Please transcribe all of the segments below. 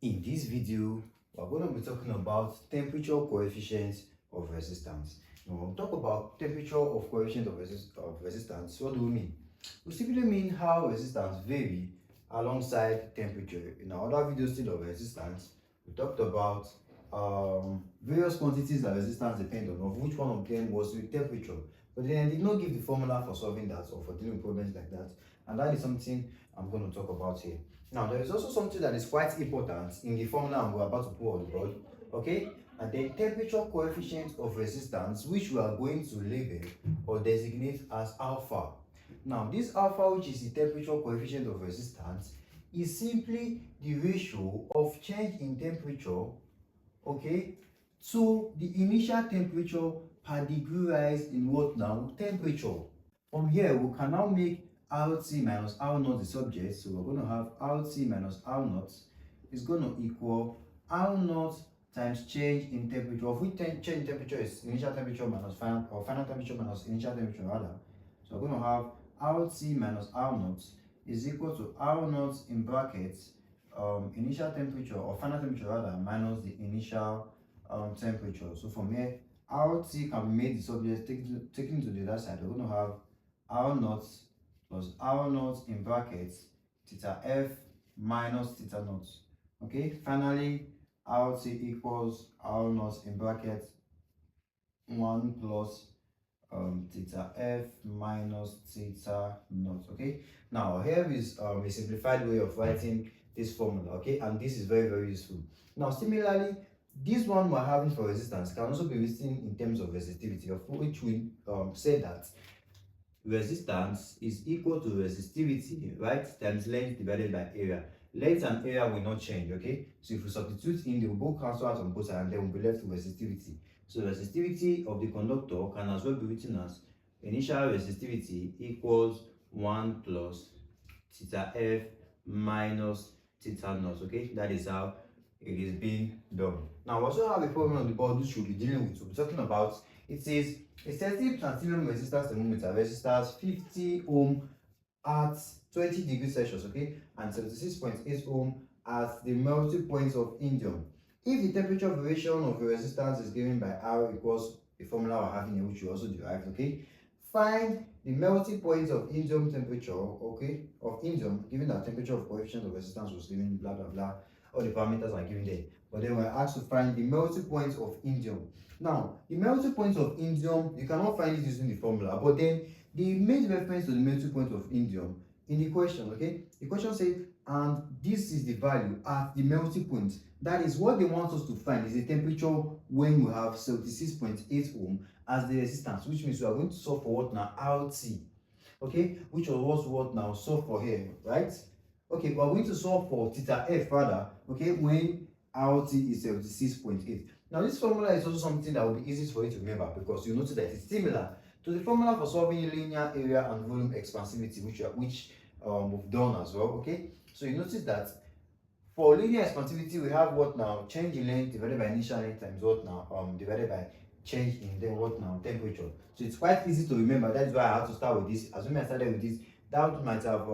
In this video, we're going to be talking about temperature coefficients of resistance. Now, when we talk about temperature of coefficient of resistance, what do we mean? We simply mean how resistance vary alongside temperature. In our other video still of resistance, we talked about various quantities that resistance depend on, of which one of them was with temperature. But then I did not give the formula for solving that or for dealing with problems like that. And that is something I'm going to talk about here. Now, there is also something that is quite important in the formula we're about to put on the board, okay? And the temperature coefficient of resistance, which we are going to label or designate as alpha. Now, this alpha, which is the temperature coefficient of resistance, is simply the ratio of change in temperature, okay, to the initial temperature per degree rise in what now? Temperature. From here, we can now make RT minus R naught the subject. So we're going to have RT minus R naught is going to equal R naught times change in temperature, of which change in temperature is initial temperature minus final, or final temperature minus initial temperature rather. So we're going to have RT minus R naught is equal to R naught in brackets initial temperature or final temperature rather minus the initial temperature. So from here, RT can be made the subject taken to the other side. We're going to have R naught plus R naught in brackets theta F minus theta naught. Okay, finally, RT equals R naught in brackets 1 plus theta F minus theta naught. Okay, now here is a simplified way of writing this formula. Okay, and this is very, very useful. Now, similarly, this one we're having for resistance can also be written in terms of resistivity, of which we say that resistance is equal to resistivity, right, times length divided by area. Length and area will not change, okay? So if we substitute in, they will both cancel out on both sides and then we'll be left with resistivity. So resistivity of the conductor can as well be written as initial resistivity equals 1 plus theta F minus theta naught, okay? That is how it is being done. Now, we also have a problem on the board which we'll be dealing with. We'll be talking about, it says a sensitive platinum resistance thermometer registers 50 ohm at 20 degrees Celsius, okay, and 76.8 ohm at the melting point of indium. If the temperature variation of the resistance is given by R equals the formula we're having here, which you also derived, okay, find the melting point of indium temperature, okay, of indium, given that temperature of coefficient of resistance was given, blah blah blah, all the parameters are given there. But then we're asked to find the melting point of indium. Now, the melting point of indium, you cannot find it using the formula, but then they made reference to the melting point of indium in the question, okay? The question says, and this is the value at the melting point. That is what they want us to find, is the temperature when we have 76.8 ohm as the resistance, which means we are going to solve for what now? RT, okay? Which was what now? Solve for here, right? Okay, we are going to solve for theta F rather, okay, when RT is 76.8. Now, this formula is also something that will be easy for you to remember because you notice that it's similar to the formula for solving linear area and volume expansivity, which we've done as well, okay? So you notice that for linear expansivity, we have what now? Change in length divided by initial length times what now? Divided by change in the what now? Temperature. So it's quite easy to remember. That's why I had to start with this. Assuming I started with this, that might have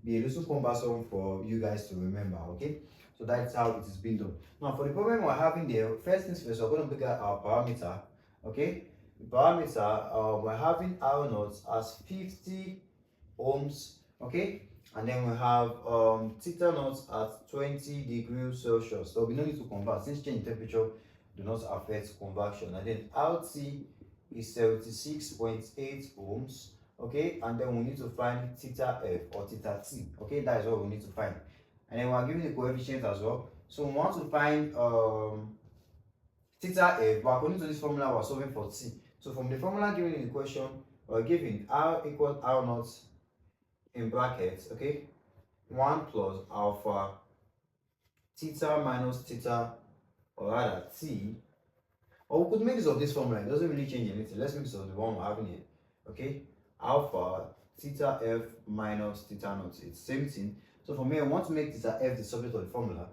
be a little cumbersome for you guys to remember, okay? So that's how it is being done. Now, for the problem we're having there, first things first, we're going to look at our parameter, okay? The parameter, we're having R naught as 50 ohms, okay? And then we have theta naught at 20 degrees Celsius. So we don't need to convert since change in temperature do not affect conversion. And then RT is 76.8 ohms, okay? And then we need to find theta F or theta T, okay? That is what we need to find. And then we are given the coefficient as well. So we want to find theta F, but according to this formula, we're solving for T. So from the formula given in the question, we're given R equals R naught in brackets, okay, 1 plus alpha theta minus theta, or rather T, or we could make use of this formula. It doesn't really change anything. Let's make use of the one we're having here, okay, alpha theta F minus theta naught. It's the same thing. So from here, I want to make theta F the subject of the formula.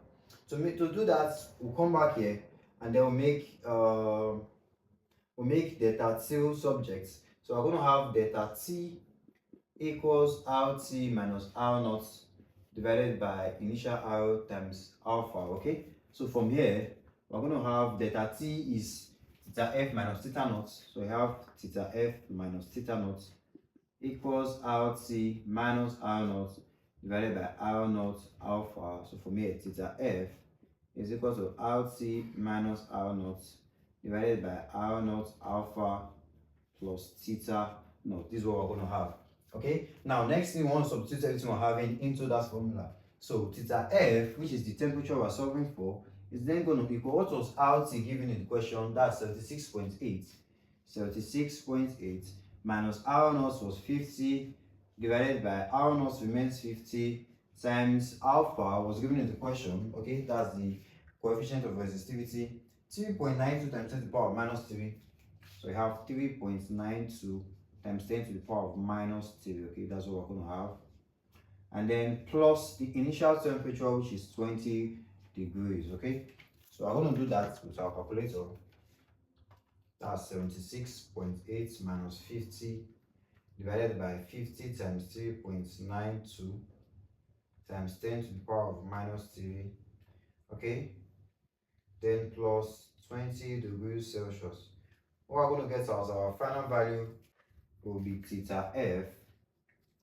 To do that, we'll come back here and then we'll make delta T subjects. So we're going to have delta T equals RT minus R naught divided by initial R times alpha. Okay, so from here we're going to have delta t is theta f minus theta naught. So we have theta f minus theta naught equals RT minus R naught divided by R naught alpha. So from here theta f is equal to RT minus R naught divided by R naught alpha plus theta naught. This is what we're going to have. Okay, now next thing we want to substitute everything we're having into that formula. So theta f, which is the temperature we're solving for, is then going to equal what was RT given in the question, that's 76.8. 76.8 minus R naught was 50 divided by R naught remains 50 times alpha was given in the question. Okay, that's the coefficient of resistivity, 3.92 times 10 to the power of minus 3. So we have 3.92 times 10 to the power of minus 3. Okay, that's what we're going to have. And then plus the initial temperature, which is 20 degrees. Okay, so I'm going to do that with our calculator. That's 76.8 minus 50 divided by 50 times 3.92 times 10 to the power of minus 3. Okay, then plus 20 degrees Celsius. What we're going to get as our final value will be theta f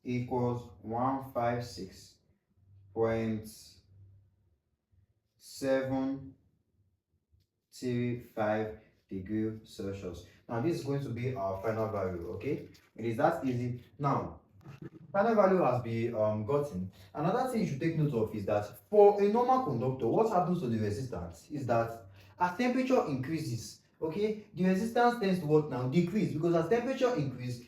equals 156.735 degrees Celsius. Now this is going to be our final value. Okay, it is that easy. Now final value has been gotten. Another thing you should take note of is that for a normal conductor, what happens to the resistance is that as temperature increases, okay, the resistance tends to what now? Decrease, because as temperature increases,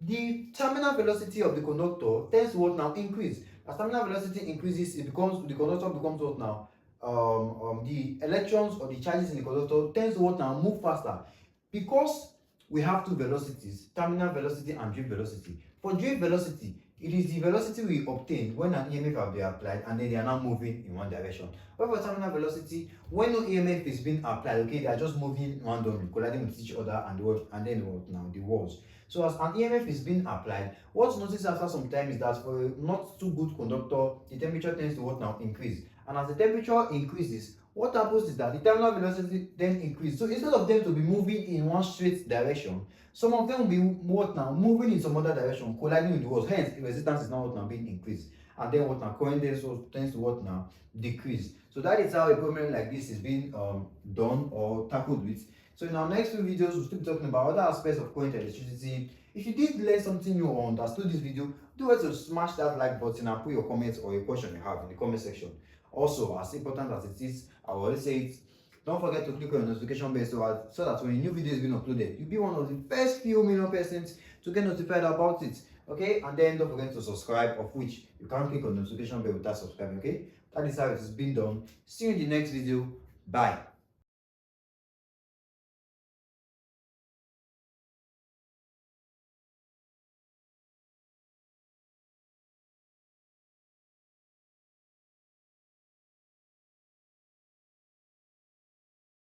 the terminal velocity of the conductor tends to what now? Increase. As terminal velocity increases, the conductor becomes what now? The electrons or the charges in the conductor tends to what now? Move faster, because we have two velocities, terminal velocity and drift velocity. For drift velocity, it is the velocity we obtain when an EMF has been applied and then they are now moving in one direction. But for terminal velocity, when no EMF is being applied, okay, they are just moving randomly, colliding with each other and then what now? The walls. So as an EMF is being applied, what's noticed after some time is that for a not too good conductor, the temperature tends to what now? Increase. And as the temperature increases, what happens is that the terminal velocity then increases. So instead of them to be moving in one straight direction, some of them will be what now? Moving in some other direction, colliding with the walls. Hence, the resistance is now what now? Being increased. And then what now? Current tends to what now? Decrease. So that is how a problem like this is being done or tackled with. So in our next few videos, we'll still be talking about other aspects of current electricity. If you did learn something new or understood this video, do it to smash that like button and put your comments or your question you have in the comment section. Also, as important as it is, I will always say it, don't forget to click on the notification bell so that when a new video is being uploaded, you'll be one of the first few million persons to get notified about it. Okay, and then don't forget to subscribe, of which you can't click on the notification bell without subscribing. Okay, that is how it is being done. See you in the next video. Bye.